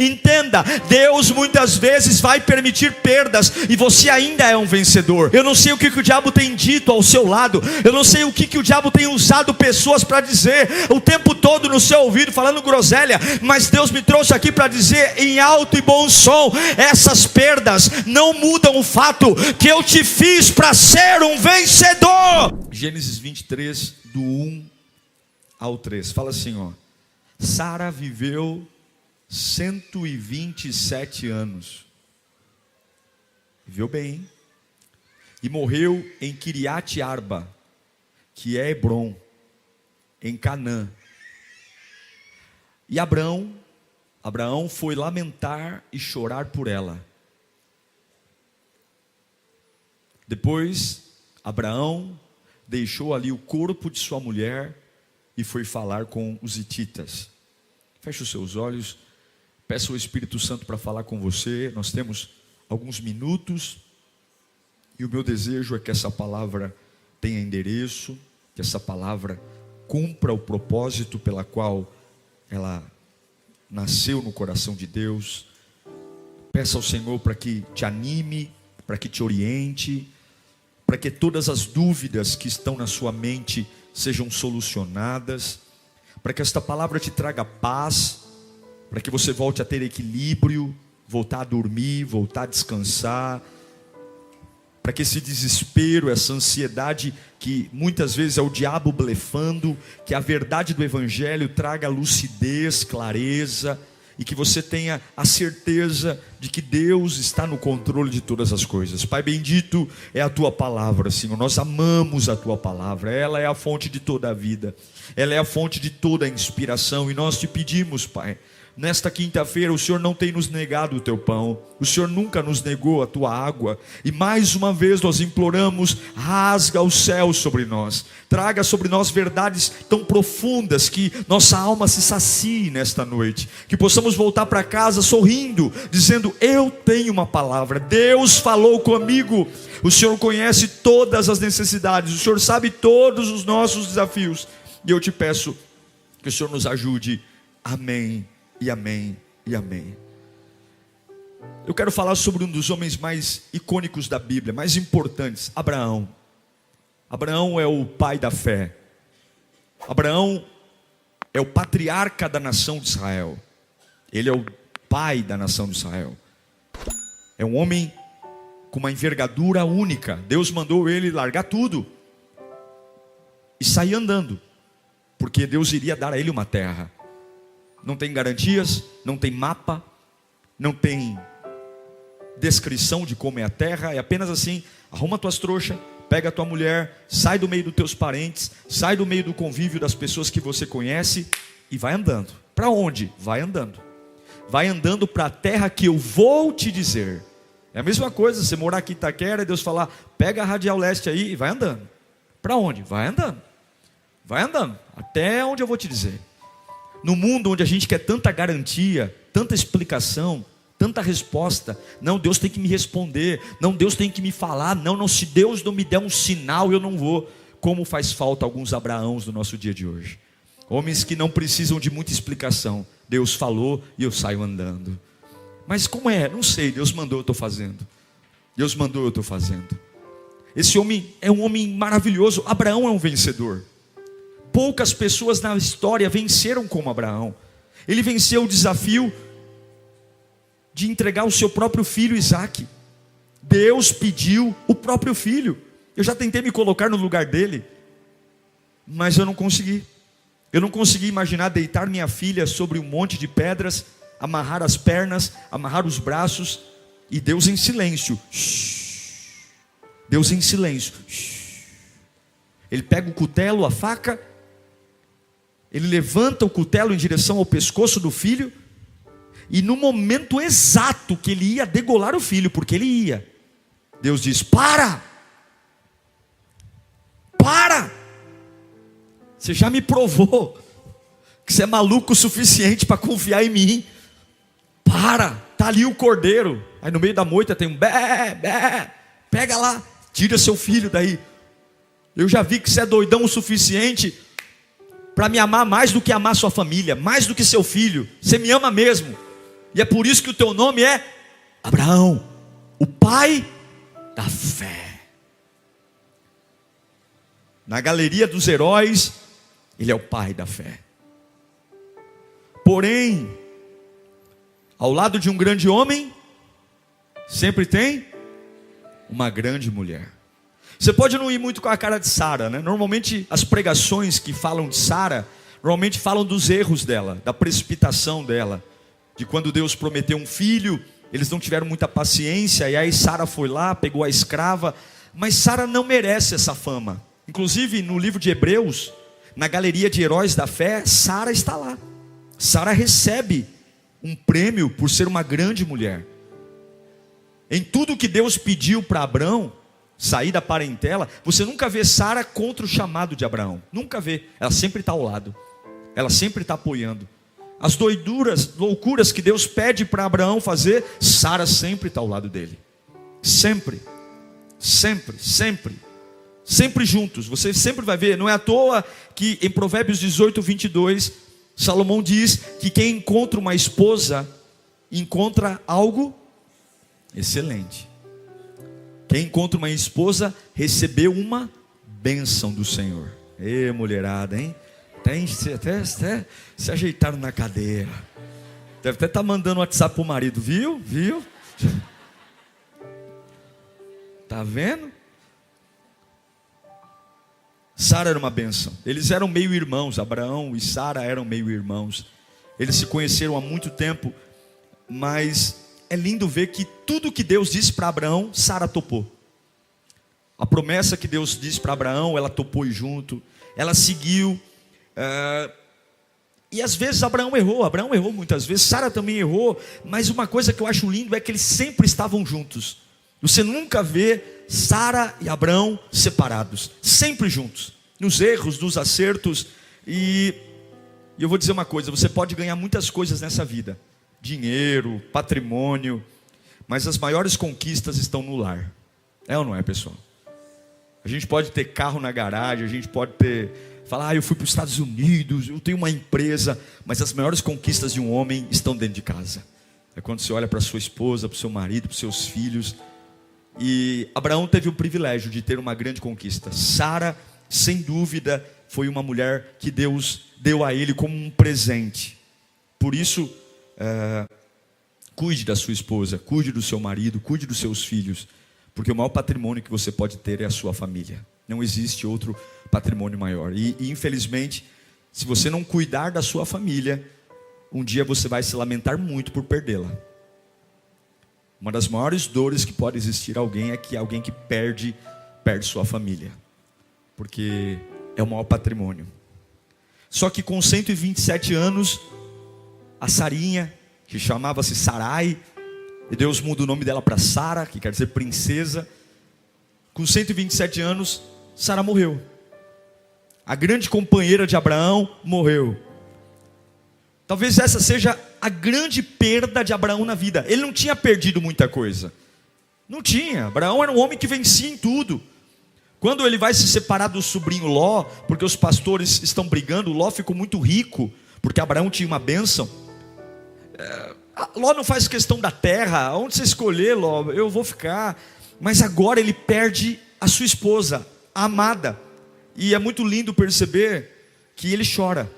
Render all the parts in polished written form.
Entenda, Deus muitas vezes vai permitir perdas e você ainda é um vencedor. Eu não sei o que o diabo tem dito ao seu lado, eu não sei o que o diabo tem usado pessoas para dizer o tempo todo no seu ouvido, falando groselha, mas Deus me trouxe aqui para dizer em alto e bom som: essas perdas não mudam o fato que eu te fiz para ser um vencedor. Gênesis 23, do 1 ao 3, fala assim, ó: Sara viveu 127 anos, viveu bem, hein? E morreu em Kiriat Arba, que é Hebron, em Canaã. E Abraão foi lamentar e chorar por ela. Depois, Abraão deixou ali o corpo de sua mulher e foi falar com os hititas. Feche os seus olhos. Peço ao Espírito Santo para falar com você. Nós temos alguns minutos e o meu desejo é que essa palavra tenha endereço, que essa palavra cumpra o propósito pela qual ela nasceu no coração de Deus. Peça ao Senhor para que te anime, para que te oriente, para que todas as dúvidas que estão na sua mente sejam solucionadas, para que esta palavra te traga paz, para que você volte a ter equilíbrio, voltar a dormir, voltar a descansar, para que esse desespero, essa ansiedade que muitas vezes é o diabo blefando, que a verdade do Evangelho traga lucidez, clareza, e que você tenha a certeza de que Deus está no controle de todas as coisas. Pai bendito, é a Tua palavra, Senhor, nós amamos a Tua palavra, ela é a fonte de toda a vida, ela é a fonte de toda a inspiração, e nós te pedimos, Pai, nesta quinta-feira o Senhor não tem nos negado o Teu pão, o Senhor nunca nos negou a Tua água, e mais uma vez nós imploramos: rasga o céu sobre nós, traga sobre nós verdades tão profundas que nossa alma se sacie nesta noite, que possamos voltar para casa sorrindo, dizendo: eu tenho uma palavra, Deus falou comigo. O Senhor conhece todas as necessidades, o Senhor sabe todos os nossos desafios, e eu te peço que o Senhor nos ajude. Amém. E amém, e amém. Eu quero falar sobre um dos homens mais icônicos da Bíblia, mais importantes, Abraão. Abraão é o pai da fé. Abraão é o patriarca da nação de Israel. Ele é o pai da nação de Israel. É um homem com uma envergadura única. Deus mandou ele largar tudo e sair andando, porque Deus iria dar a ele uma terra. Não tem garantias, não tem mapa, não tem descrição de como é a terra. É apenas assim: arruma tuas trouxas, pega a tua mulher, sai do meio dos teus parentes, sai do meio do convívio das pessoas que você conhece e vai andando. Para onde? Vai andando. Vai andando para a terra que eu vou te dizer. É a mesma coisa você morar aqui em Itaquera e Deus falar: pega a Radial Leste aí e vai andando. Para onde? Vai andando. Vai andando até onde eu vou te dizer. No mundo onde a gente quer tanta garantia, tanta explicação, tanta resposta, não, Deus tem que me responder, não, Deus tem que me falar, não, se Deus não me der um sinal, eu não vou. Como faz falta alguns Abraãos do nosso dia de hoje, homens que não precisam de muita explicação. Deus falou e eu saio andando. Mas como é? Não sei, Deus mandou, eu estou fazendo. Deus mandou, eu estou fazendo. Esse homem é um homem maravilhoso. Abraão é um vencedor. Poucas pessoas na história venceram como Abraão. Ele venceu o desafio de entregar o seu próprio filho Isaque. Deus pediu o próprio filho. Eu já tentei me colocar no lugar dele, mas eu não consegui. Eu não consegui imaginar deitar minha filha sobre um monte de pedras, amarrar as pernas, amarrar os braços, e Deus em silêncio. Deus em silêncio. Ele pega o cutelo, a faca, ele levanta o cutelo em direção ao pescoço do filho, e no momento exato que ele ia degolar o filho, porque ele ia, Deus diz: para! Para! Você já me provou que você é maluco o suficiente para confiar em mim. Para! Está ali o cordeiro. Aí no meio da moita tem um bé, bé. Pega lá, tira seu filho daí. Eu já vi que você é doidão o suficiente para me amar mais do que amar sua família, mais do que seu filho. Você me ama mesmo. E é por isso que o teu nome é Abraão, o pai da fé. Na galeria dos heróis, ele é o pai da fé. Porém, ao lado de um grande homem, sempre tem uma grande mulher. Você pode não ir muito com a cara de Sara, né? Normalmente as pregações que falam de Sara, normalmente falam dos erros dela, da precipitação dela, de quando Deus prometeu um filho, eles não tiveram muita paciência, e aí Sara foi lá, pegou a escrava. Mas Sara não merece essa fama. Inclusive no livro de Hebreus, na galeria de heróis da fé, Sara está lá. Sara recebe um prêmio por ser uma grande mulher. Em tudo que Deus pediu para Abraão, sair da parentela, você nunca vê Sara contra o chamado de Abraão. Nunca vê. Ela sempre está ao lado. Ela sempre está apoiando. As loucuras que Deus pede para Abraão fazer, Sara sempre está ao lado dele. Sempre. Sempre, sempre. Sempre juntos. Você sempre vai ver. Não é à toa que em Provérbios 18, 22, Salomão diz que quem encontra uma esposa, encontra algo excelente. Quem encontra uma esposa, recebeu uma bênção do Senhor. Ê, mulherada, hein? Até se ajeitaram na cadeira. Deve até estar mandando WhatsApp pro marido, viu? Tá vendo? Sara era uma bênção. Eles eram meio irmãos. Abraão e Sara eram meio irmãos. Eles se conheceram há muito tempo. Mas é lindo ver que tudo que Deus disse para Abraão, Sara topou. A promessa que Deus disse para Abraão, ela topou junto. Ela seguiu. E às vezes Abraão errou muitas vezes. Sara também errou. Mas uma coisa que eu acho lindo é que eles sempre estavam juntos. Você nunca vê Sara e Abraão separados, sempre juntos, nos erros, nos acertos. E eu vou dizer uma coisa: você pode ganhar muitas coisas nessa vida, dinheiro, patrimônio, mas as maiores conquistas estão no lar. É ou não é, pessoal? A gente pode ter carro na garagem, a gente pode falar, eu fui para os Estados Unidos, eu tenho uma empresa, mas as maiores conquistas de um homem estão dentro de casa. É quando você olha para sua esposa, para o seu marido, para os seus filhos. E Abraão teve o privilégio de ter uma grande conquista. Sara, sem dúvida, foi uma mulher que Deus deu a ele como um presente. Por isso, cuide da sua esposa, cuide do seu marido, cuide dos seus filhos, porque o maior patrimônio que você pode ter é a sua família. Não existe outro patrimônio maior. E infelizmente, se você não cuidar da sua família, um dia você vai se lamentar muito por perdê-la. Uma das maiores dores que pode existir alguém é que alguém que perde sua família, porque é o maior patrimônio. Só que com 127 anos, a Sarinha, que chamava-se Sarai, e Deus muda o nome dela para Sara, que quer dizer princesa. Com 127 anos, Sara morreu. A grande companheira de Abraão morreu. Talvez essa seja a grande perda de Abraão na vida. Ele não tinha perdido muita coisa. Não tinha. Abraão era um homem que vencia em tudo. Quando ele vai se separar do sobrinho Ló, porque os pastores estão brigando, Ló ficou muito rico, porque Abraão tinha uma bênção. Ló não faz questão da terra. Onde você escolher, Ló, eu vou ficar. Mas agora ele perde a sua esposa, a amada. E é muito lindo perceber que ele chora.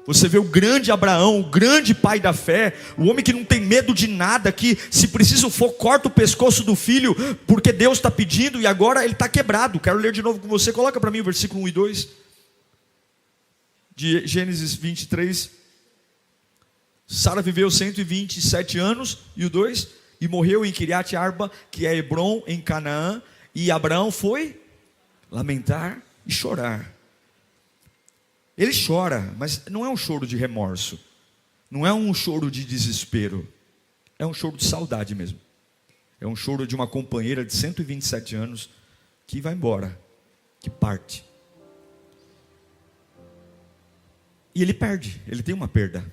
Você vê o grande Abraão, o grande pai da fé, o homem que não tem medo de nada, que se preciso for, corta o pescoço do filho, porque Deus está pedindo, e agora ele está quebrado. Quero ler de novo com você, coloca para mim o versículo 1 e 2, de Gênesis 23. Sara viveu 127 anos, e o 2, e morreu em Kiriat Arba, que é Hebron, em Canaã, e Abraão foi lamentar e chorar. Ele chora, mas não é um choro de remorso, não é um choro de desespero, é um choro de saudade mesmo. É um choro de uma companheira de 127 anos que vai embora, que parte. E ele perde, ele tem uma perda.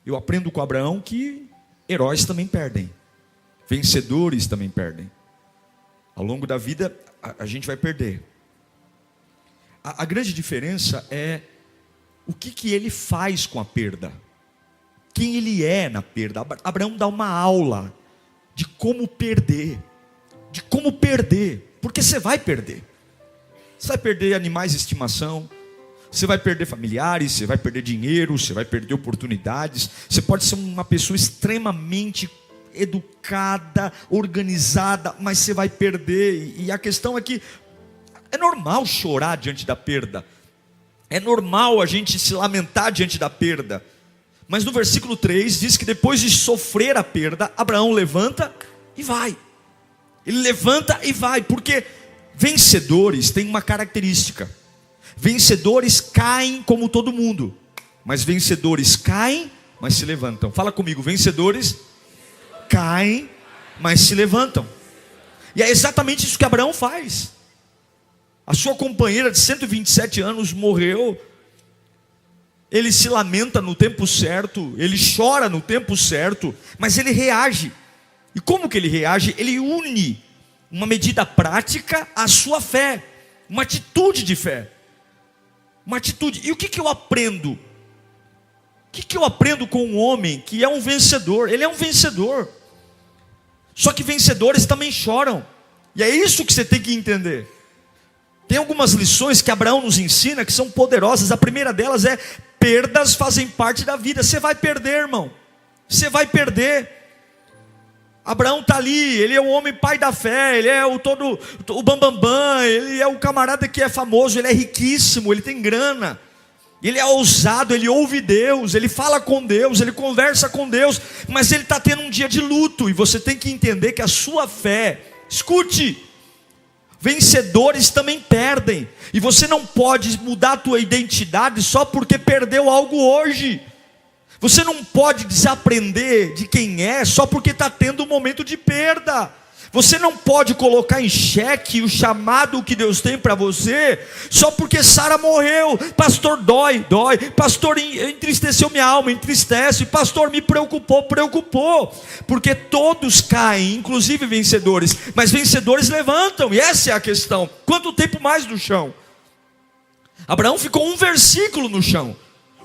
Eu aprendo com Abraão que heróis também perdem, vencedores também perdem. Ao longo da vida a gente vai perder. A grande diferença é o que ele faz com a perda. quem ele é na perda. Abraão dá uma aula de como perder, porque você vai perder. Você vai perder animais de estimação, você vai perder familiares, você vai perder dinheiro, você vai perder oportunidades. Você pode ser uma pessoa extremamente educada, organizada, mas você vai perder. E a questão é que é normal chorar diante da perda, é normal a gente se lamentar diante da perda. Mas no versículo 3 diz que depois de sofrer a perda, Abraão levanta e vai. Ele levanta e vai, porque vencedores têm uma característica: vencedores caem como todo mundo, mas vencedores caem, mas se levantam. Fala comigo: vencedores caem, mas se levantam. E é exatamente isso que Abraão faz. A sua companheira de 127 anos morreu. Ele se lamenta no tempo certo, ele chora no tempo certo, mas ele reage. E como que ele reage? Ele une uma medida prática à sua fé, uma atitude de fé, uma atitude. E o que eu aprendo? O que eu aprendo com um homem que é um vencedor? Ele é um vencedor, só que vencedores também choram, e é isso que você tem que entender. Tem algumas lições que Abraão nos ensina que são poderosas. A primeira delas é: perdas fazem parte da vida. Você vai perder, irmão, você vai perder. Abraão está ali, ele é o homem pai da fé, ele é o bambambam, ele é o camarada que é famoso, ele é riquíssimo, ele tem grana, ele é ousado, ele ouve Deus, ele fala com Deus, ele conversa com Deus, mas ele está tendo um dia de luto. E você tem que entender que a sua fé, escute, vencedores também perdem, e você não pode mudar a tua identidade só porque perdeu algo hoje. Você não pode desaprender de quem é só porque está tendo um momento de perda. Você não pode colocar em xeque o chamado que Deus tem para você só porque Sara morreu. Pastor, dói. Pastor, entristeceu minha alma, entristece. Pastor, me preocupou. Porque todos caem, inclusive vencedores, mas vencedores levantam, e essa é a questão. Quanto tempo mais no chão? Abraão ficou um versículo no chão.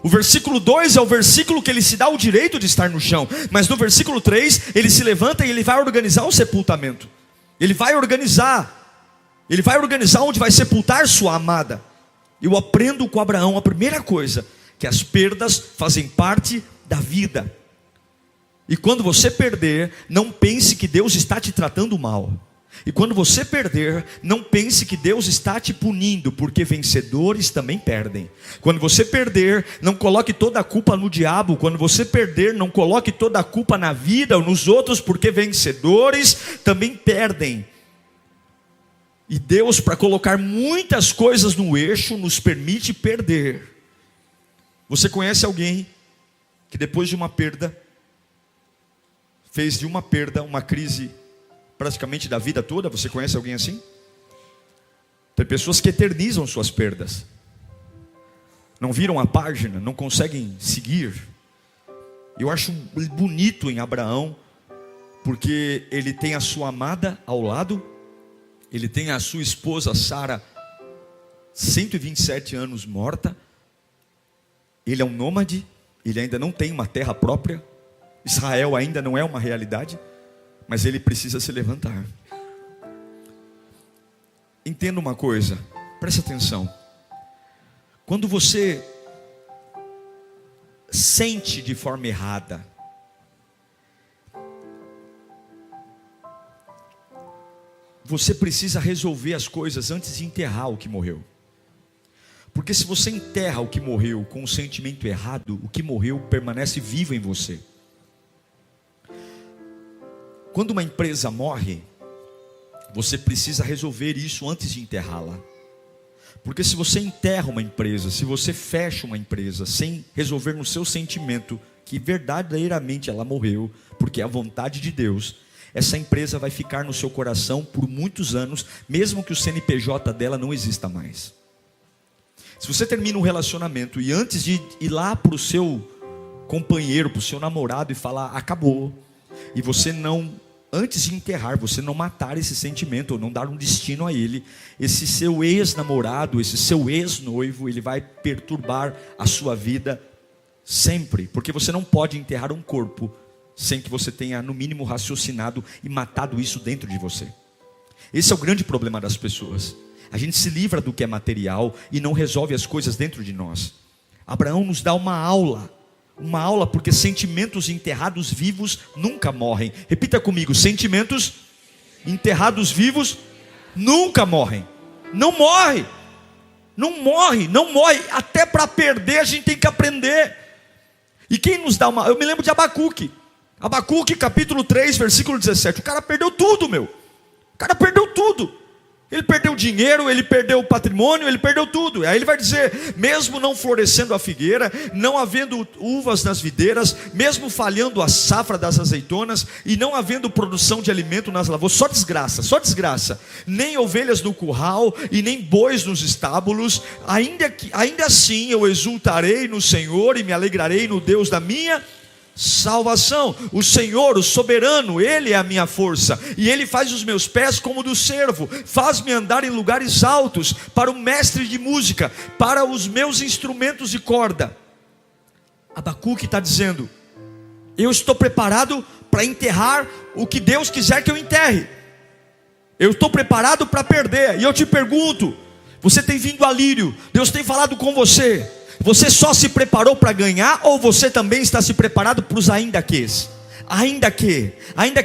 O versículo 2 é o versículo que ele se dá o direito de estar no chão, mas no versículo 3 ele se levanta e ele vai organizar o sepultamento. Ele vai organizar onde vai sepultar sua amada. Eu aprendo com Abraão a primeira coisa, que as perdas fazem parte da vida. E quando você perder, não pense que Deus está te tratando mal. E quando você perder, não pense que Deus está te punindo, porque vencedores também perdem. Quando você perder, não coloque toda a culpa no diabo. Quando você perder, não coloque toda a culpa na vida ou nos outros, porque vencedores também perdem. E Deus, para colocar muitas coisas no eixo, nos permite perder. Você conhece alguém que depois de uma perda, fez de uma perda uma crise praticamente da vida toda? Você conhece alguém assim? Tem pessoas que eternizam suas perdas, não viram a página, não conseguem seguir. Eu acho bonito em Abraão, porque ele tem a sua amada ao lado, ele tem a sua esposa Sara, 127 anos morta. Ele é um nômade, ele ainda não tem uma terra própria, Israel ainda não é uma realidade, mas ele precisa se levantar. Entenda uma coisa, preste atenção. Quando você sente de forma errada, você precisa resolver as coisas antes de enterrar o que morreu. Porque se você enterra o que morreu com um sentimento errado, o que morreu permanece vivo em você. Quando uma empresa morre, você precisa resolver isso antes de enterrá-la. Porque se você enterra uma empresa, se você fecha uma empresa sem resolver no seu sentimento que verdadeiramente ela morreu, porque é a vontade de Deus, essa empresa vai ficar no seu coração por muitos anos, mesmo que o CNPJ dela não exista mais. Se você termina um relacionamento e antes de ir lá para o seu companheiro, para o seu namorado e falar acabou, e você não, antes de enterrar, você não matar esse sentimento, ou não dar um destino a ele, esse seu ex-namorado, esse seu ex-noivo, ele vai perturbar a sua vida Sempre, porque você não pode enterrar um corpo sem que você tenha no mínimo raciocinado e matado isso dentro de você. Esse é o grande problema das pessoas. A gente se livra do que é material e não resolve as coisas dentro de nós. Abraão nos dá uma aula porque sentimentos enterrados vivos nunca morrem. Repita comigo: sentimentos enterrados vivos nunca morrem. Não morre. Não morre, não morre. Até para perder a gente tem que aprender. E quem nos dá uma... Eu me lembro de Abacuque. Abacuque capítulo 3, versículo 17. O cara perdeu tudo, meu. O cara perdeu tudo. Ele perdeu dinheiro, ele perdeu o patrimônio, ele perdeu tudo. Aí ele vai dizer: mesmo não florescendo a figueira, não havendo uvas nas videiras, mesmo falhando a safra das azeitonas, e não havendo produção de alimento nas lavouras, só desgraça, só desgraça. Nem ovelhas no curral e nem bois nos estábulos. Ainda assim eu exultarei no Senhor e me alegrarei no Deus da minha salvação. O Senhor, o soberano, Ele é a minha força, e Ele faz os meus pés como do servo, faz-me andar em lugares altos, para o mestre de música, para os meus instrumentos de corda. Abacuque está dizendo: eu estou preparado para enterrar o que Deus quiser que eu enterre. Eu estou preparado para perder. E eu te pergunto: você tem vindo a Lírio? Deus tem falado com você? Você só se preparou para ganhar, ou você também está se preparado para os ainda quês? Ainda que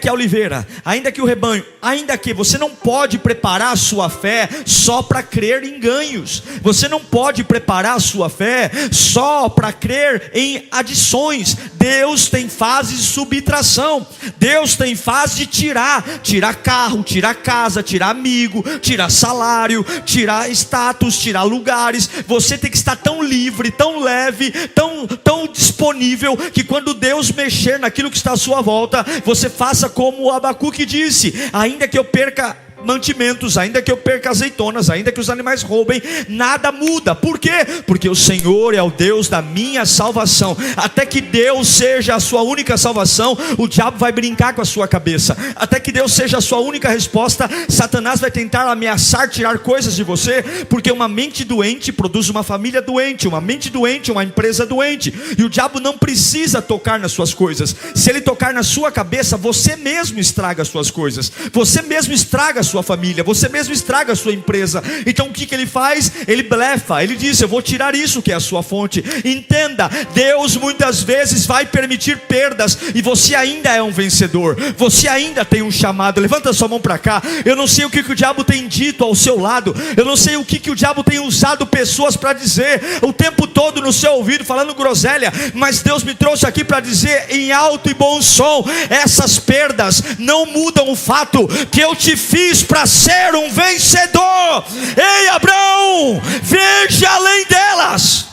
a oliveira, ainda que o rebanho, ainda que você não pode preparar a sua fé só para crer em ganhos. Você não pode preparar a sua fé só para crer em adições. Deus tem fase de subtração. Deus tem fase de tirar carro, tirar casa, tirar amigo, tirar salário, tirar status, tirar lugares. Você tem que estar tão livre, tão leve, tão disponível, que quando Deus mexer naquilo que está à sua volta, você faça como o Abacuque disse: ainda que eu perca mantimentos, ainda que eu perca azeitonas, ainda que os animais roubem, nada muda. Por quê? Porque o Senhor é o Deus da minha salvação. Até que Deus seja a sua única salvação, o diabo vai brincar com a sua cabeça. Até que Deus seja a sua única resposta, Satanás vai tentar ameaçar, tirar coisas de você, porque uma mente doente produz uma família doente, uma mente doente, uma empresa doente. E o diabo não precisa tocar nas suas coisas. Se ele tocar na sua cabeça, você mesmo estraga as suas coisas, você mesmo estraga a sua família, você mesmo estraga a sua empresa. Então o que ele faz? Ele blefa, ele diz: eu vou tirar isso que é a sua fonte. Entenda, Deus muitas vezes vai permitir perdas, e você ainda é um vencedor, você ainda tem um chamado. Levanta sua mão para cá. Eu não sei o que o diabo tem dito ao seu lado, eu não sei o que o diabo tem usado pessoas para dizer o tempo todo no seu ouvido, falando groselha, mas Deus me trouxe aqui para dizer em alto e bom som: essas perdas não mudam o fato que eu te fiz para ser um vencedor. Ei, Abraão, veja além delas.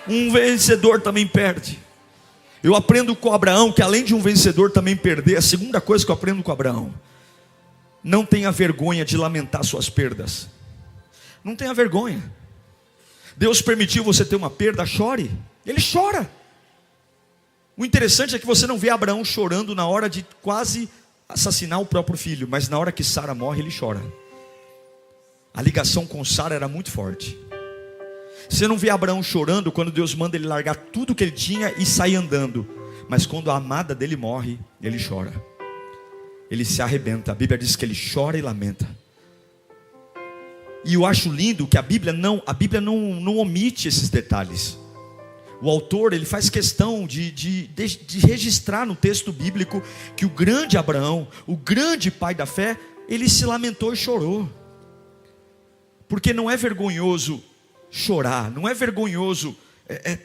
Um vencedor também perde. Eu aprendo com Abraão que além de um vencedor também perder, a segunda coisa que eu aprendo com Abraão: não tenha vergonha de lamentar suas perdas. Não tenha vergonha. Deus permitiu você ter uma perda, chore. Ele chora. O interessante é que você não vê Abraão chorando na hora de quase assassinar o próprio filho, mas na hora que Sara morre, ele chora. A ligação com Sara era muito forte. Você não vê Abraão chorando quando Deus manda ele largar tudo que ele tinha e sair andando, mas quando a amada dele morre, ele chora, ele se arrebenta. A Bíblia diz que ele chora e lamenta. E eu acho lindo que a Bíblia não omite esses detalhes. O autor, ele faz questão de registrar no texto bíblico que o grande Abraão, o grande pai da fé, ele se lamentou e chorou. Porque não é vergonhoso chorar, não é vergonhoso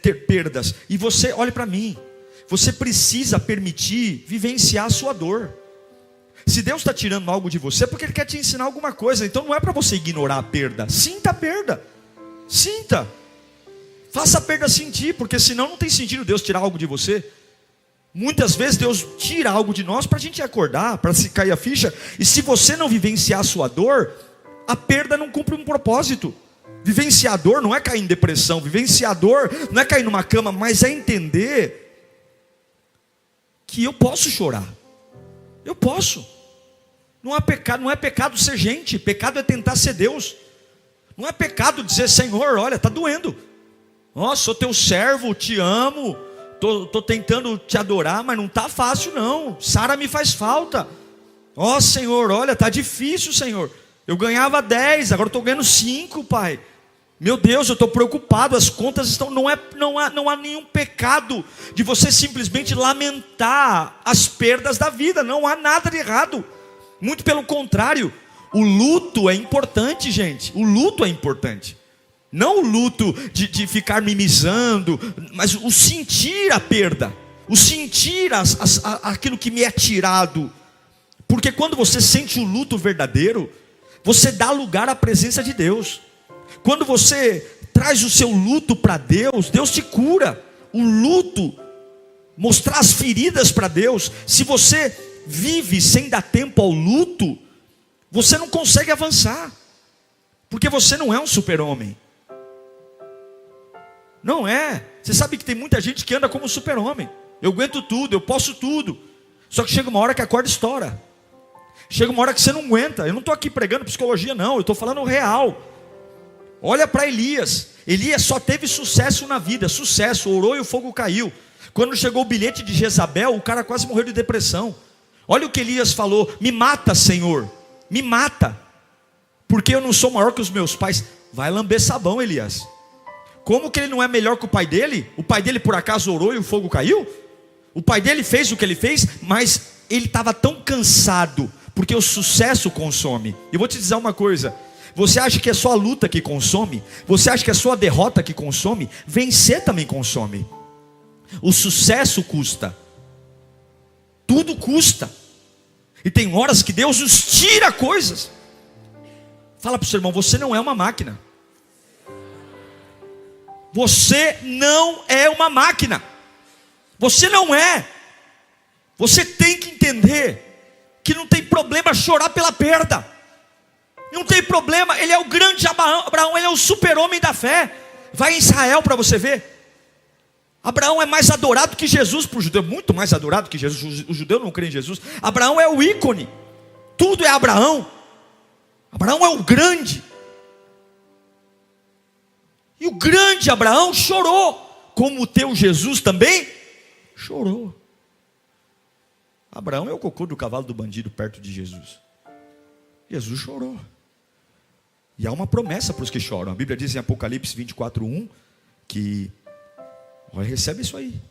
ter perdas. E você, olhe para mim, você precisa permitir vivenciar a sua dor. Se Deus está tirando algo de você, é porque Ele quer te ensinar alguma coisa. Então não é para você ignorar a perda. Sinta a perda, sinta. Faça a perda sentir, porque senão não tem sentido Deus tirar algo de você. Muitas vezes Deus tira algo de nós para a gente acordar, para se cair a ficha. E se você não vivenciar a sua dor, a perda não cumpre um propósito. Vivenciar a dor não é cair em depressão. Vivenciar a dor não é cair numa cama, mas é entender que eu posso chorar. Eu posso. Não é pecado ser gente. Pecado é tentar ser Deus. Não é pecado dizer: Senhor, olha, está doendo. Nossa, sou teu servo, te amo, tô tentando te adorar, mas não está fácil não. Sara me faz falta. Ó Senhor, olha, está difícil, Senhor. Eu ganhava 10, agora estou ganhando 5, Pai. Meu Deus, eu estou preocupado, as contas estão... Não há nenhum pecado de você simplesmente lamentar as perdas da vida. Não há nada de errado. Muito pelo contrário. O luto é importante, gente. O luto é importante. Não o luto de ficar mimizando, mas o sentir a perda. O sentir aquilo que me é tirado. Porque quando você sente o luto verdadeiro, você dá lugar à presença de Deus. Quando você traz o seu luto para Deus, Deus te cura. O luto, mostrar as feridas para Deus. Se você vive sem dar tempo ao luto, você não consegue avançar. Porque você não é um super-homem. Não é. Você sabe que tem muita gente que anda como super-homem. Eu aguento tudo, eu posso tudo. Só que chega uma hora que a corda estoura. Chega uma hora que você não aguenta. Eu não estou aqui pregando psicologia não, eu estou falando real. Olha para Elias. Elias só teve sucesso na vida. Sucesso, orou e o fogo caiu. Quando chegou o bilhete de Jezabel, o cara quase morreu de depressão. Olha o que Elias falou: me mata, Senhor, me mata, porque eu não sou maior que os meus pais. Vai lamber sabão, Elias. Como que ele não é melhor que o pai dele? O pai dele por acaso orou e o fogo caiu? O pai dele fez o que ele fez, mas ele estava tão cansado, porque o sucesso consome. E eu vou te dizer uma coisa: você acha que é só a luta que consome? Você acha que é só a derrota que consome? Vencer também consome. O sucesso custa. Tudo custa. E tem horas que Deus nos tira coisas. Fala para o seu irmão: você não é uma máquina. Você não é uma máquina. Você não é. Você tem que entender que não tem problema chorar pela perda. Não tem problema. Ele é o grande Abraão, ele é o super-homem da fé. Vai em Israel para você ver. Abraão é mais adorado que Jesus para o judeu, muito mais adorado que Jesus. O judeu não crê em Jesus. Abraão é o ícone. Tudo é Abraão. Abraão é o grande. E o grande Abraão chorou, como o teu Jesus também chorou. Abraão é o cocô do cavalo do bandido perto de Jesus. Jesus chorou. E há uma promessa para os que choram. A Bíblia diz em Apocalipse 24:1 que, olha, recebe isso aí: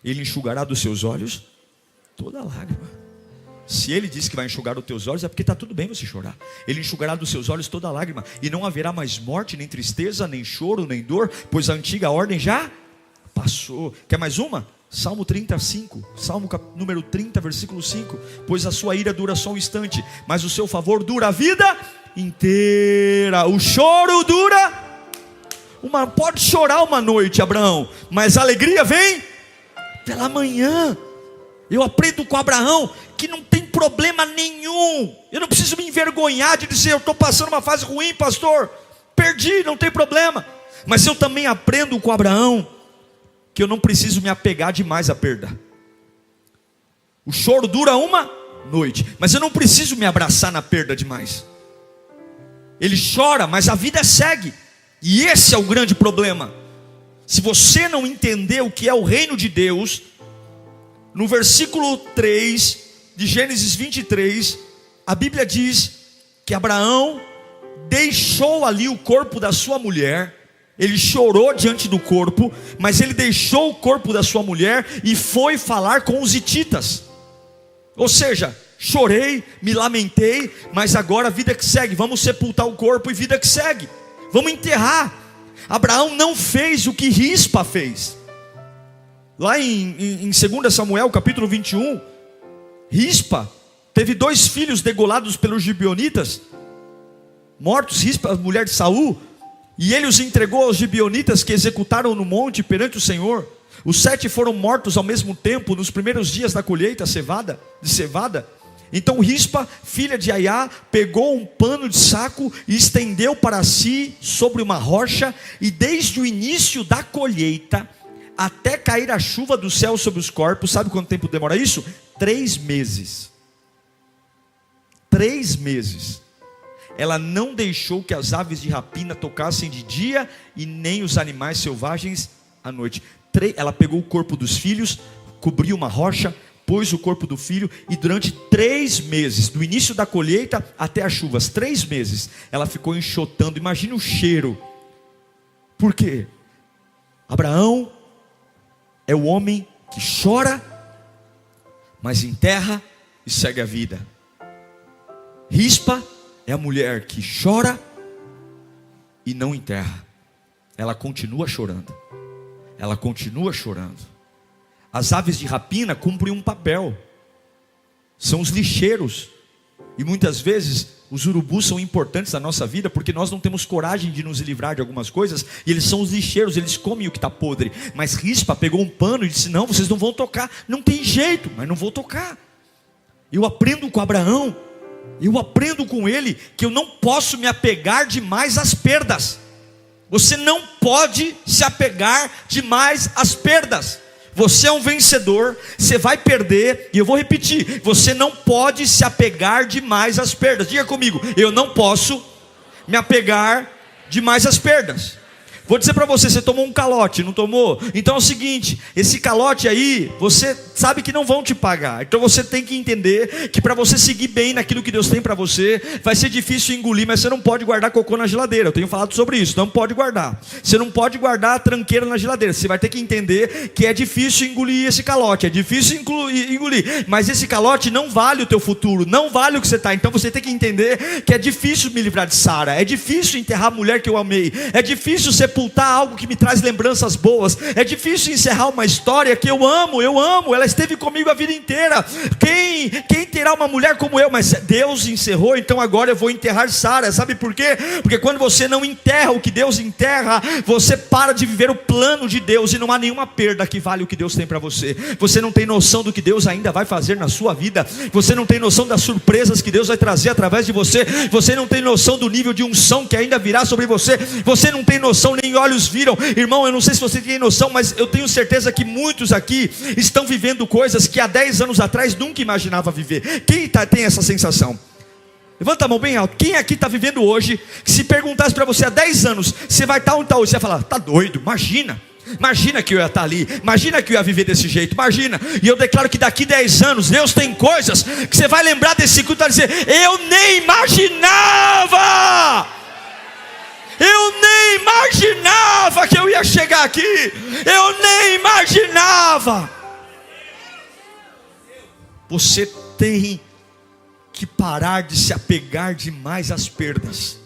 Ele enxugará dos seus olhos toda lágrima. Se Ele disse que vai enxugar dos teus olhos, é porque está tudo bem você chorar. Ele enxugará dos seus olhos toda lágrima, e não haverá mais morte, nem tristeza, nem choro, nem dor, pois a antiga ordem já passou. Quer mais uma? Salmo 35, Salmo número 30, versículo 5. Pois a sua ira dura só um instante, mas o seu favor dura a vida inteira. O choro dura pode chorar uma noite, Abraão, mas a alegria vem pela manhã. Eu aprendo com Abraão que não tem problema nenhum. Eu não preciso me envergonhar de dizer: eu estou passando uma fase ruim, pastor, perdi, não tem problema. Mas eu também aprendo com Abraão que eu não preciso me apegar demais à perda. O choro dura uma noite, mas eu não preciso me abraçar na perda demais. Ele chora, mas a vida segue. E esse é o grande problema. Se você não entender o que é o reino de Deus, no versículo 3 de Gênesis 23, a Bíblia diz que Abraão deixou ali o corpo da sua mulher. Ele chorou diante do corpo, mas ele deixou o corpo da sua mulher e foi falar com os hititas. Ou seja, chorei, me lamentei, mas agora a vida que segue. Vamos sepultar o corpo e vida que segue. Vamos enterrar. Abraão não fez o que Rispa fez. Lá em 2 Samuel capítulo 21, Rispa teve 2 filhos degolados pelos gibeonitas, mortos. Rispa, a mulher de Saul, e ele os entregou aos gibeonitas, que executaram no monte perante o Senhor. Os 7 foram mortos ao mesmo tempo, nos primeiros dias da colheita de cevada. Então Rispa, filha de Aiá, pegou um pano de saco e estendeu para si sobre uma rocha, e desde o início da colheita até cair a chuva do céu sobre os corpos, sabe quanto tempo demora isso? 3 meses. 3 meses. ela não deixou que as aves de rapina tocassem de dia e nem os animais selvagens à noite. Ela pegou o corpo dos filhos, cobriu uma rocha, pôs o corpo do filho, e durante 3 meses, do início da colheita até as chuvas, 3 meses, ela ficou enxotando. Imagina o cheiro. Por quê? Abraão é o homem que chora, mas enterra e segue a vida. Rispa é a mulher que chora e não enterra. Ela continua chorando. Ela continua chorando. As aves de rapina cumprem um papel. São os lixeiros. E muitas vezes os urubus são importantes na nossa vida, porque nós não temos coragem de nos livrar de algumas coisas, e eles são os lixeiros, eles comem o que está podre. Mas Rispa pegou um pano e disse: não, vocês não vão tocar. Não tem jeito, mas não vou tocar. Eu aprendo com Abraão, eu aprendo com ele, que eu não posso me apegar demais às perdas. Você não pode se apegar demais às perdas. Você é um vencedor, você vai perder, e eu vou repetir: você não pode se apegar demais às perdas. Diga comigo: eu não posso me apegar demais às perdas. Vou dizer para você: você tomou um calote, não tomou? Então é o seguinte, esse calote aí, você sabe que não vão te pagar. Então você tem que entender que para você seguir bem naquilo que Deus tem para você, vai ser difícil engolir, mas você não pode guardar cocô na geladeira. Eu tenho falado sobre isso, não pode guardar. Você não pode guardar a tranqueira na geladeira. Você vai ter que entender que é difícil engolir esse calote, é difícil engolir, mas esse calote não vale o teu futuro, não vale o que você está. Então você tem que entender que é difícil me livrar de Sara, é difícil enterrar a mulher que eu amei, é difícil sepultar algo que me traz lembranças boas, é difícil encerrar uma história que eu amo, ela esteve comigo a vida inteira. Quem terá uma mulher como eu? Mas Deus encerrou, então agora eu vou enterrar Sara. Sabe por quê? Porque quando você não enterra o que Deus enterra, você para de viver o plano de Deus, e não há nenhuma perda que vale o que Deus tem para você. Você não tem noção do que Deus ainda vai fazer na sua vida, você não tem noção das surpresas que Deus vai trazer através de você, você não tem noção do nível de unção que ainda virá sobre você, você não tem noção, nem olhos viram. Irmão, eu não sei se você tem noção, mas eu tenho certeza que muitos aqui estão vivendo coisas que há 10 anos atrás nunca imaginava viver. Quem tem essa sensação? Levanta a mão bem alto. Quem aqui está vivendo hoje, que se perguntasse para você há 10 anos, você vai estar onde está hoje, você vai falar: tá doido, imagina que eu ia estar ali, imagina que eu ia viver desse jeito, imagina. E eu declaro que daqui 10 anos, Deus tem coisas que você vai lembrar desse culto e vai dizer: eu nem imaginava, eu nem imaginava que eu ia chegar aqui, eu nem imaginava. Você tem que parar de se apegar demais às perdas.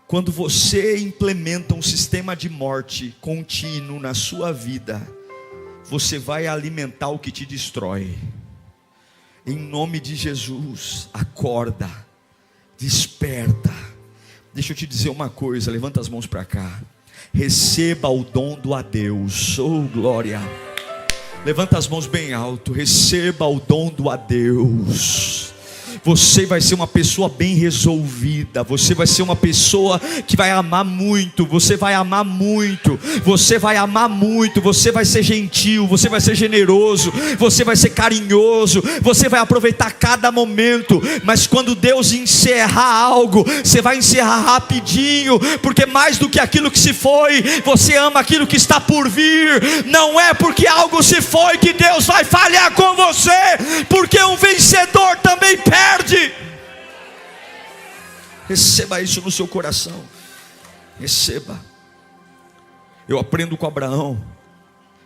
Quando você implementa um sistema de morte contínuo na sua vida, você vai alimentar o que te destrói. Em nome de Jesus, acorda, desperta. Deixa eu te dizer uma coisa, levanta as mãos para cá. Receba o dom do adeus. Oh, glória. Levanta as mãos bem alto. Receba o dom do adeus. Você vai ser uma pessoa bem resolvida. Você vai ser uma pessoa que vai amar muito. Você vai amar muito. Você vai amar muito. Você vai ser gentil. Você vai ser generoso. Você vai ser carinhoso. Você vai aproveitar cada momento. Mas quando Deus encerrar algo, você vai encerrar rapidinho. Porque mais do que aquilo que se foi, você ama aquilo que está por vir. Não é porque algo se foi que Deus vai falhar com você. Porque um vencedor também perde. Receba isso no seu coração. Receba. Eu aprendo com Abraão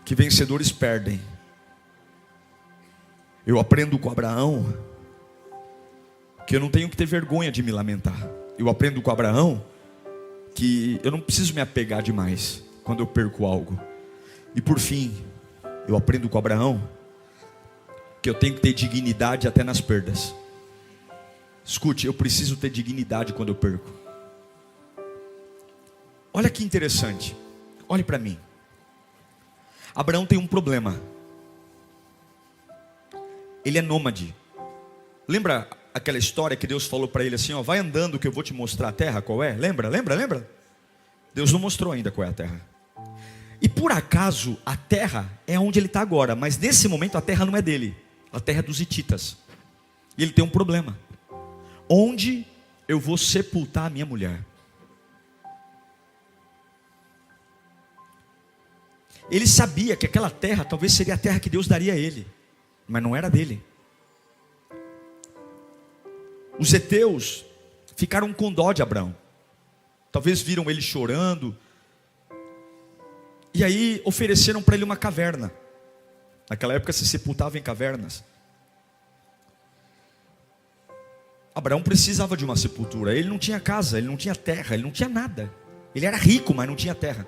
que vencedores perdem. Eu aprendo com Abraão que eu não tenho que ter vergonha de me lamentar. Eu aprendo com Abraão que eu não preciso me apegar demais quando eu perco algo. E por fim, eu aprendo com Abraão que eu tenho que ter dignidade até nas perdas. Escute, eu preciso ter dignidade quando eu perco. Olha que interessante. Olhe para mim. Abraão tem um problema. Ele é nômade. Lembra aquela história que Deus falou para ele assim, ó, vai andando que eu vou te mostrar a terra qual é? Lembra? Deus não mostrou ainda qual é a terra. E por acaso a terra é onde ele está agora, mas nesse momento a terra não é dele. A terra é dos hititas. E ele tem um problema. Onde eu vou sepultar a minha mulher. Ele sabia que aquela terra talvez seria a terra que Deus daria a ele, mas não era dele. Os heteus ficaram com dó de Abraão. Talvez viram ele chorando. E aí ofereceram para ele uma caverna. Naquela época se sepultava em cavernas. Abraão precisava de uma sepultura. Ele não tinha casa, ele não tinha terra, ele não tinha nada. Ele era rico, mas não tinha terra.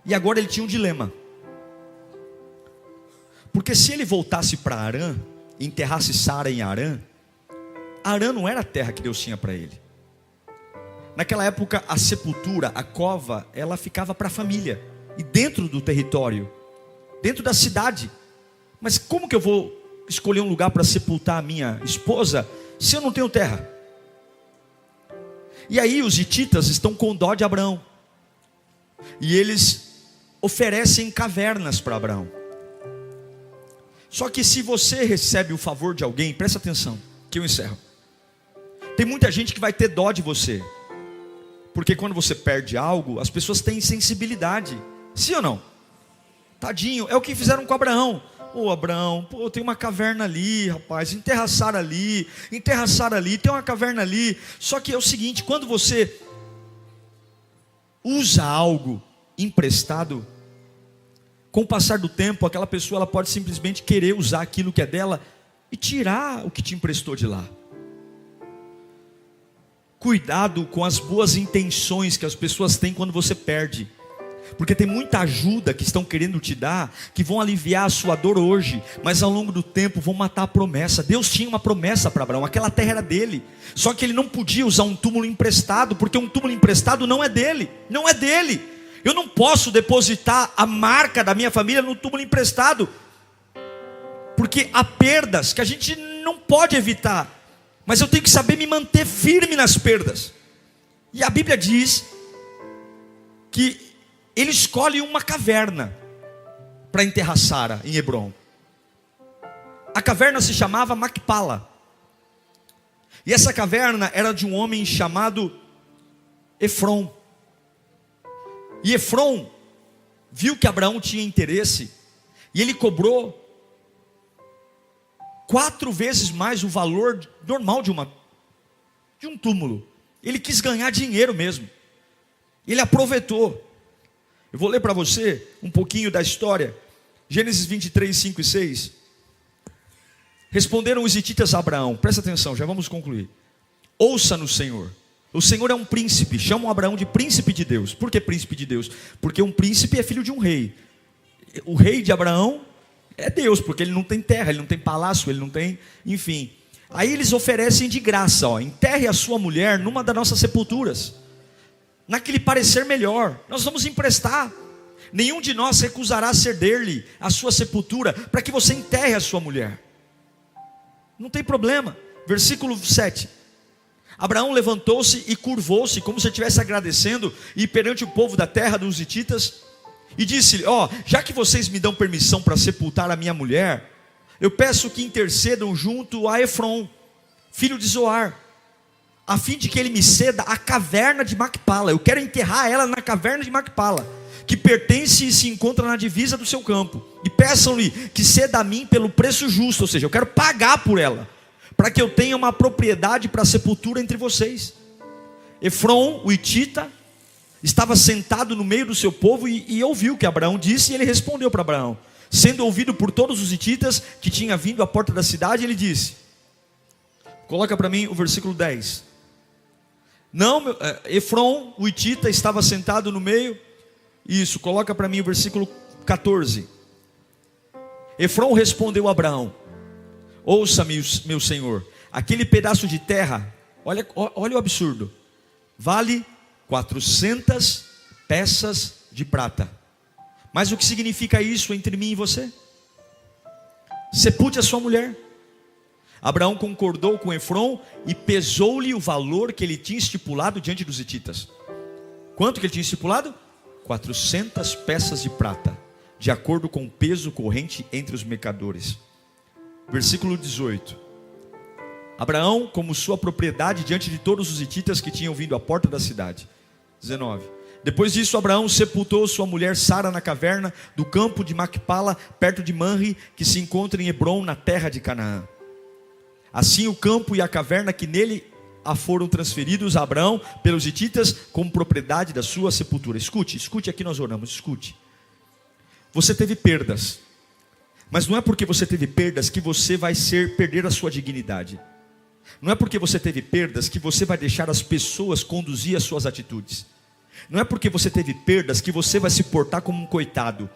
E agora ele tinha um dilema. Porque se ele voltasse para Harã, enterrasse Sara em Harã, Harã não era a terra que Deus tinha para ele. Naquela época a sepultura, a cova, ela ficava para a família. E dentro do território, dentro da cidade. Mas como que eu vou escolher um lugar para sepultar a minha esposa se eu não tenho terra? E aí os hititas estão com dó de Abraão. E eles oferecem cavernas para Abraão. Só que se você recebe o favor de alguém, presta atenção, que eu encerro. Tem muita gente que vai ter dó de você. Porque quando você perde algo, as pessoas têm sensibilidade. Sim ou não? Tadinho, é o que fizeram com Abraão. Ô Abraão, pô, tem uma caverna ali, rapaz, enterra Sara ali, tem uma caverna ali. Só que é o seguinte, quando você usa algo emprestado, com o passar do tempo, aquela pessoa ela pode simplesmente querer usar aquilo que é dela e tirar o que te emprestou de lá. Cuidado com as boas intenções que as pessoas têm quando você perde. Porque tem muita ajuda que estão querendo te dar, que vão aliviar a sua dor hoje, mas ao longo do tempo vão matar a promessa. Deus tinha uma promessa para Abraão, aquela terra era dele. Só que ele não podia usar um túmulo emprestado, porque um túmulo emprestado não é dele. Não é dele. Eu não posso depositar a marca da minha família no túmulo emprestado, porque há perdas que a gente não pode evitar. Mas eu tenho que saber me manter firme nas perdas. E a Bíblia diz que ele escolhe uma caverna para enterrar Sara em Hebrom. A caverna se chamava Macpala. E essa caverna era de um homem chamado Efrom. E Efrom viu que Abraão tinha interesse, e ele cobrou 4 vezes mais o valor normal de um túmulo. Ele quis ganhar dinheiro mesmo. Ele aproveitou. Eu vou ler para você um pouquinho da história. Gênesis 23, 5 e 6. Responderam os hititas a Abraão. Presta atenção, já vamos concluir. Ouça-nos, Senhor. O Senhor é um príncipe. Chamam Abraão de príncipe de Deus. Por que príncipe de Deus? Porque um príncipe é filho de um rei. O rei de Abraão é Deus, porque ele não tem terra, ele não tem palácio, ele não tem, enfim. Aí eles oferecem de graça, enterre a sua mulher numa das nossas sepulturas, naquele parecer melhor, nós vamos emprestar. Nenhum de nós recusará ceder-lhe a sua sepultura, para que você enterre a sua mulher. Não tem problema. Versículo 7. Abraão levantou-se e curvou-se, como se estivesse agradecendo, e perante o povo da terra dos hititas, e disse-lhe: já que vocês me dão permissão para sepultar a minha mulher, eu peço que intercedam junto a Efrom, filho de Zoar, a fim de que ele me ceda a caverna de Macpala. Eu quero enterrar ela na caverna de Macpala, que pertence e se encontra na divisa do seu campo. E peçam-lhe que ceda a mim pelo preço justo, ou seja, eu quero pagar por ela, para que eu tenha uma propriedade para a sepultura entre vocês. Efrom, o hitita, estava sentado no meio do seu povo e ouviu o que Abraão disse, e ele respondeu para Abraão, sendo ouvido por todos os hititas que tinha vindo à porta da cidade, ele disse, coloca para mim o versículo 10. Efrom, o hitita, estava sentado no meio. Isso, coloca para mim o versículo 14. Efrom respondeu a Abraão: ouça-me, meu senhor, aquele pedaço de terra, olha o absurdo, vale 400 peças de prata. Mas o que significa isso entre mim e você? Sepulte a sua mulher. Abraão concordou com Efrom e pesou-lhe o valor que ele tinha estipulado diante dos hititas. Quanto que ele tinha estipulado? 400 peças de prata, de acordo com o peso corrente entre os mercadores. Versículo 18. Abraão como sua propriedade diante de todos os hititas que tinham vindo à porta da cidade. 19. Depois disso, Abraão sepultou sua mulher Sara na caverna do campo de Macpala, perto de Manre, que se encontra em Hebrom, na terra de Canaã. Assim o campo e a caverna que nele foram transferidos a Abraão pelos hititas como propriedade da sua sepultura. Escute aqui nós oramos, escute. Você teve perdas, mas não é porque você teve perdas que você vai perder a sua dignidade. Não é porque você teve perdas que você vai deixar as pessoas conduzir as suas atitudes. Não é porque você teve perdas que você vai se portar como um coitado.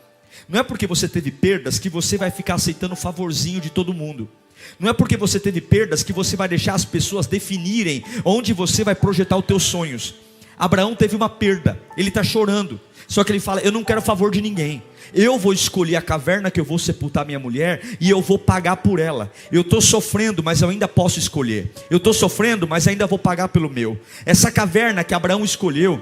Não é porque você teve perdas que você vai ficar aceitando o favorzinho de todo mundo. Não é porque você teve perdas que você vai deixar as pessoas definirem onde você vai projetar os teus sonhos. Abraão teve uma perda, ele está chorando. Só que ele fala, eu não quero favor de ninguém. Eu vou escolher a caverna que eu vou sepultar minha mulher e eu vou pagar por ela. Eu estou sofrendo, mas eu ainda posso escolher. Eu estou sofrendo, mas ainda vou pagar pelo meu. Essa caverna que Abraão escolheu,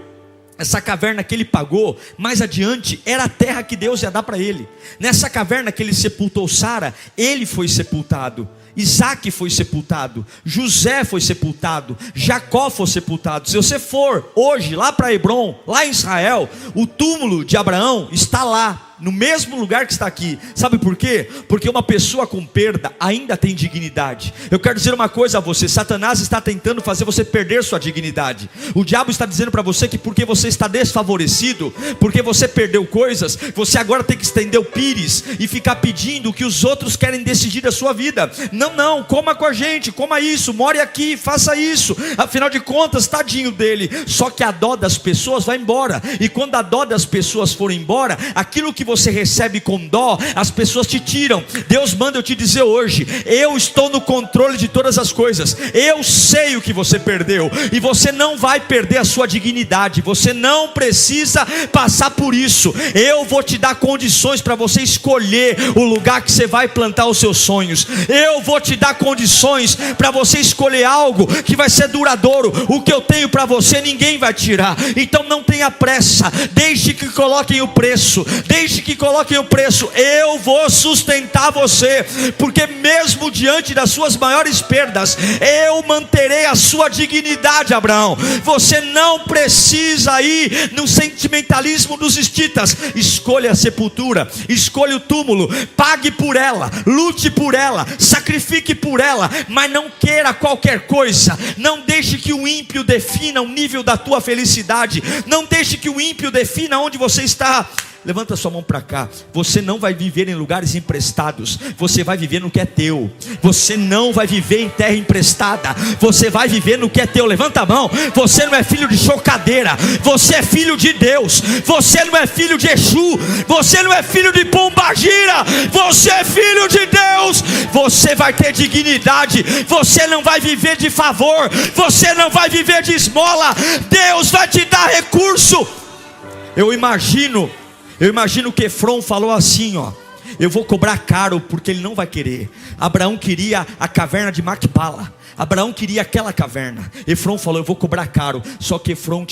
essa caverna que ele pagou, mais adiante, era a terra que Deus ia dar para ele. Nessa caverna que ele sepultou Sara, ele foi sepultado. Isaac foi sepultado, José foi sepultado, Jacó foi sepultado. Se você for hoje lá para Hebrom, lá em Israel, o túmulo de Abraão está lá, no mesmo lugar que está aqui. Sabe por quê? Porque uma pessoa com perda ainda tem dignidade. Eu quero dizer uma coisa a você: Satanás está tentando fazer você perder sua dignidade. O diabo está dizendo para você que porque você está desfavorecido, porque você perdeu coisas, você agora tem que estender o pires e ficar pedindo o que os outros querem decidir da sua vida. Não, coma com a gente, coma isso, more aqui, faça isso. Afinal de contas, tadinho dele. Só que a dó das pessoas vai embora. E quando a dó das pessoas for embora, aquilo que você recebe com dó, as pessoas te tiram. Deus manda eu te dizer hoje: eu estou no controle de todas as coisas. Eu sei o que você perdeu, e você não vai perder a sua dignidade. Você não precisa passar por isso. Eu vou te dar condições para você escolher o lugar que você vai plantar os seus sonhos. Eu vou te dar condições para você escolher algo que vai ser duradouro. O que eu tenho para você ninguém vai tirar. Então não tenha pressa, deixe que coloquem o preço, eu vou sustentar você, porque mesmo diante das suas maiores perdas, eu manterei a sua dignidade. Abraão, você não precisa ir no sentimentalismo dos hititas. Escolha a sepultura, escolha o túmulo, pague por ela, lute por ela, sacrifique por ela, mas não queira qualquer coisa. Não deixe que o ímpio defina o nível da tua felicidade. Não deixe que o ímpio defina onde você está. Levanta sua mão para cá. Você não vai viver em lugares emprestados. Você vai viver no que é teu. Você não vai viver em terra emprestada. Você vai viver no que é teu. Levanta a mão. Você não é filho de chocadeira. Você é filho de Deus. Você não é filho de Exu. Você não é filho de Pombagira. Você é filho de Deus. Você vai ter dignidade. Você não vai viver de favor. Você não vai viver de esmola. Deus vai te dar recurso. Eu imagino que Efron falou assim, eu vou cobrar caro porque ele não vai querer. Abraão queria a caverna de Macpala. Abraão queria aquela caverna. Efron falou, eu vou cobrar caro. Só que Efron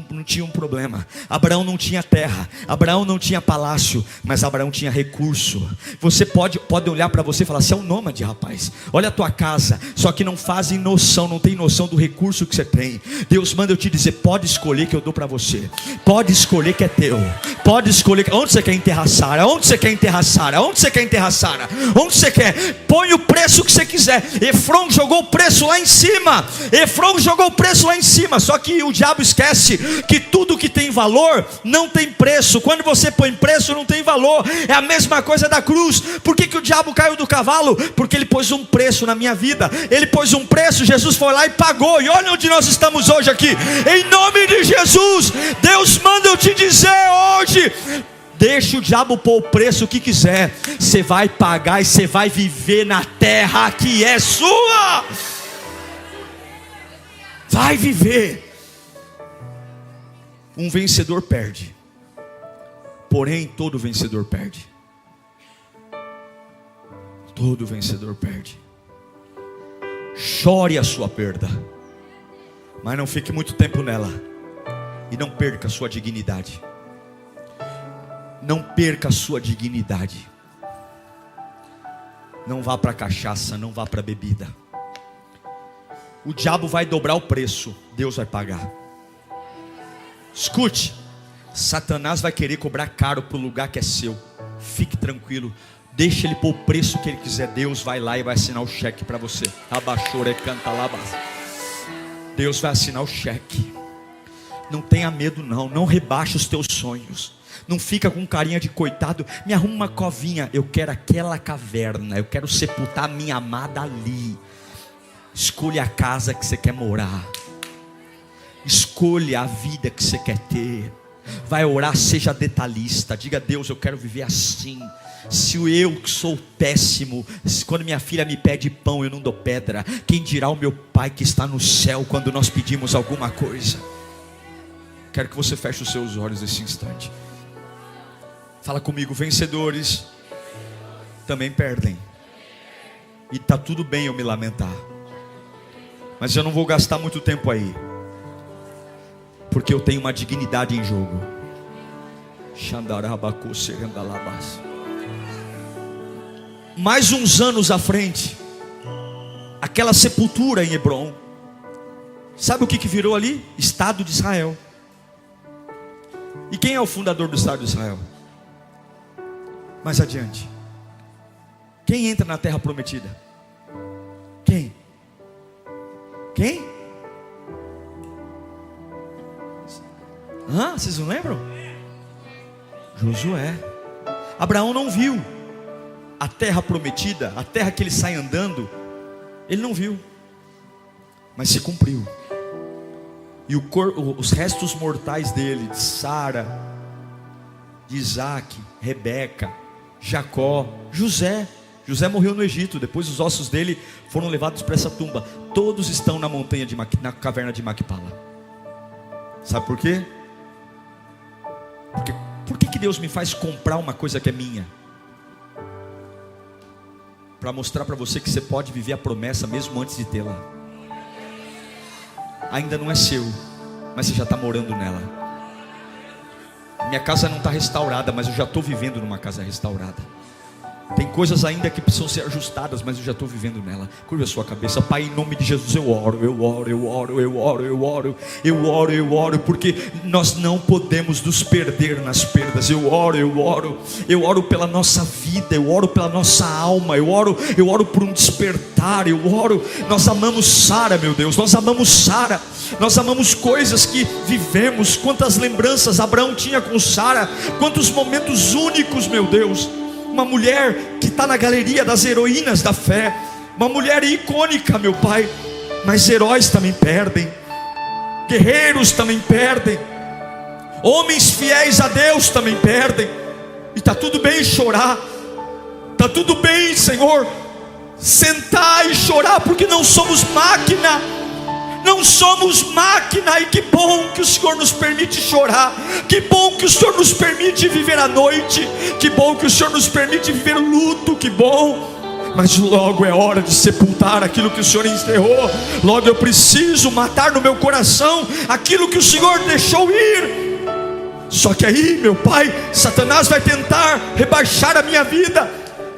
não tinha um problema. Abraão não tinha terra, Abraão não tinha palácio, mas Abraão tinha recurso. Você pode olhar para você e falar, você é um nômade, rapaz. Olha a tua casa. Só que não fazem noção, não tem noção do recurso que você tem. Deus manda eu te dizer, pode escolher que eu dou para você. Pode escolher que é teu. Pode escolher. Onde você quer enterrar Sara? Onde você quer enterrar Sara? Onde você quer enterrar Sara? Onde você quer? Põe o preço que você quiser. Efron jogou o preço lá em cima. Efron jogou o preço lá em cima. Só que o diabo esquece que tudo que tem valor não tem preço. Quando você põe preço não tem valor. É a mesma coisa da cruz. Por que o diabo caiu do cavalo? Porque ele pôs um preço na minha vida. Ele pôs um preço, Jesus foi lá e pagou. E olha onde nós estamos hoje aqui. Em nome de Jesus, Deus manda eu te dizer hoje, deixa o diabo pôr o preço que quiser. Você vai pagar e você vai viver na terra que é sua. Vai viver. Um vencedor perde, porém todo vencedor perde. Todo vencedor perde. Chore a sua perda, mas não fique muito tempo nela. E não perca a sua dignidade. Não perca a sua dignidade. Não vá para a cachaça, não vá para a bebida. o diabo vai dobrar o preço, Deus vai pagar. Escute, Satanás vai querer cobrar caro para o lugar que é seu. Fique tranquilo, deixa ele pôr o preço que ele quiser. Deus vai lá e vai assinar o cheque para você. Deus vai assinar o cheque. Não tenha medo não, não rebaixa os teus sonhos. Não fica com carinha de coitado. Me arruma uma covinha. Eu quero aquela caverna. Eu quero sepultar a minha amada ali. Escolha a casa que você quer morar. Escolha a vida que você quer ter. Vai orar, seja detalhista. Diga: Deus, eu quero viver assim. Se eu que sou péssimo, quando minha filha me pede pão eu não dou pedra, quem dirá o meu Pai que está no céu quando nós pedimos alguma coisa? Quero que você feche os seus olhos nesse instante. Fala comigo: vencedores também perdem. E está tudo bem eu me lamentar, mas eu não vou gastar muito tempo aí, porque eu tenho uma dignidade em jogo. Mais uns anos à frente, aquela sepultura em Hebrom, sabe o que virou ali? Estado de Israel. E quem é o fundador do Estado de Israel? Mais adiante, quem entra na terra prometida? Quem? Vocês não lembram? Josué. Abraão não viu a terra prometida, a terra que ele sai andando, ele não viu, mas se cumpriu. E os restos mortais dele, de Sara, de Isaac, Rebeca, Jacó, José morreu no Egito. Depois os ossos dele foram levados para essa tumba. Todos estão na montanha na caverna de Macpala. Sabe por quê? Por que Deus me faz comprar uma coisa que é minha? Para mostrar para você que você pode viver a promessa mesmo antes de tê-la. Ainda não é seu, mas você já está morando nela. Minha casa não está restaurada, mas eu já estou vivendo numa casa restaurada. Tem coisas ainda que precisam ser ajustadas, mas eu já estou vivendo nela. Curva a sua cabeça.Pai, em nome de Jesus, eu oro, porque nós não podemos nos perder nas perdas. Eu oro pela nossa vida, eu oro pela nossa alma, eu oro por um despertar, nós amamos Sara, meu Deus, nós amamos coisas que vivemos. Quantas lembranças Abraão tinha com Sara, quantos momentos únicos, meu Deus. Uma mulher que está na galeria das heroínas da fé, uma mulher icônica, meu Pai. Mas heróis também perdem, guerreiros também perdem, homens fiéis a Deus também perdem. E está tudo bem chorar, está tudo bem, Senhor, sentar e chorar, porque não somos máquina. Não somos máquina. E que bom que o Senhor nos permite chorar. Que bom que o Senhor nos permite viver a noite. Que bom que o Senhor nos permite viver o luto. Que bom. Mas logo é hora de sepultar aquilo que o Senhor enterrou. Logo eu preciso matar no meu coração aquilo que o Senhor deixou ir. Só que aí, meu Pai, Satanás vai tentar rebaixar a minha vida,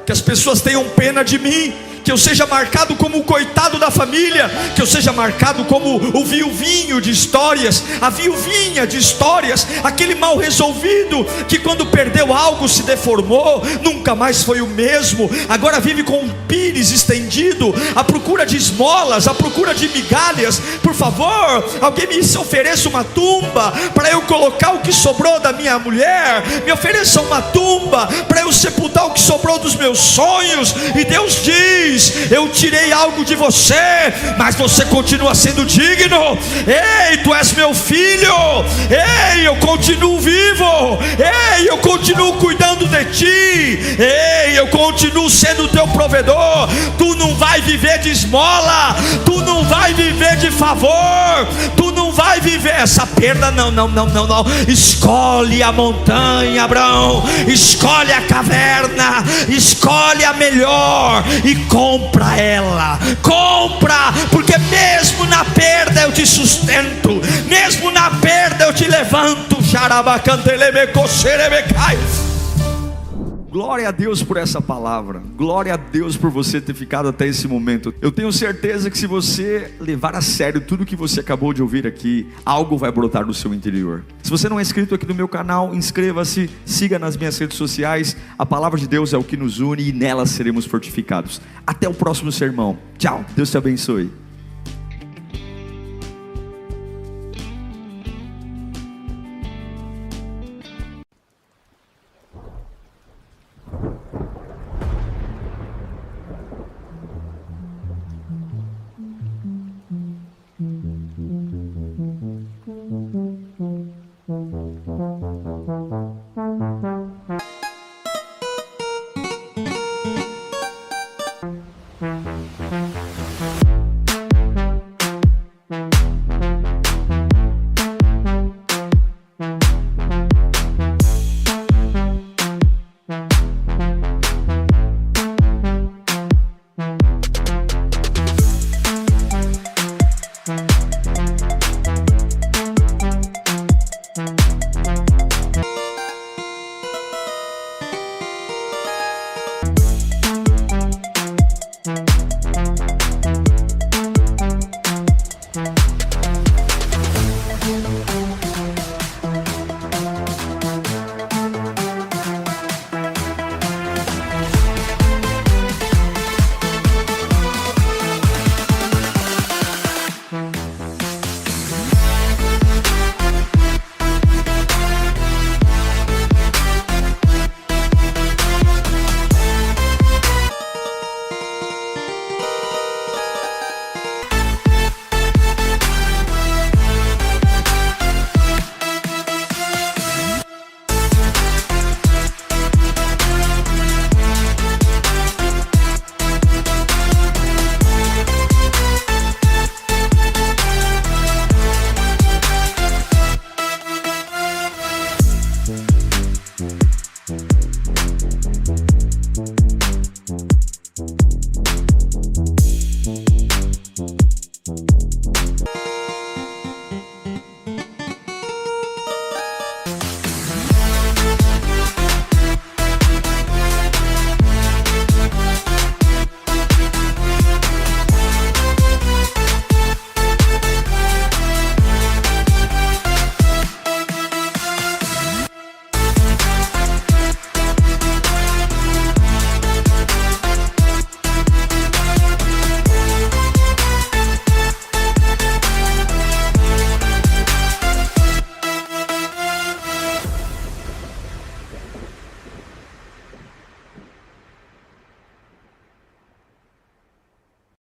que as pessoas tenham pena de mim, que eu seja marcado como o coitado da família, que eu seja marcado como o viuvinho de histórias, a viuvinha de histórias, aquele mal resolvido, que quando perdeu algo se deformou, nunca mais foi o mesmo, agora vive com um pires estendido, à procura de esmolas, à procura de migalhas. Por favor, alguém me ofereça uma tumba, para eu colocar o que sobrou da minha mulher, me ofereça uma tumba, para eu sepultar o que sobrou dos meus sonhos. E Deus diz: eu tirei algo de você, mas você continua sendo digno. Ei, tu és meu filho. Ei, eu continuo vivo. Ei, eu continuo cuidando de ti. Ei, eu continuo sendo o teu provedor. Tu não vai viver de esmola, tu não vai viver de favor, tu não vai viver essa perda. Não. Escolhe a montanha, Abraão. Escolhe a caverna. Escolhe a melhor e compra ela, compra, porque mesmo na perda eu te sustento, mesmo na perda eu te levanto. Glória a Deus por essa palavra. Glória a Deus por você ter ficado até esse momento. Eu tenho certeza que se você levar a sério tudo que você acabou de ouvir aqui, algo vai brotar no seu interior. Se você não é inscrito aqui no meu canal, inscreva-se, siga nas minhas redes sociais. A palavra de Deus é o que nos une e nela seremos fortificados. Até o próximo sermão. Tchau, Deus te abençoe.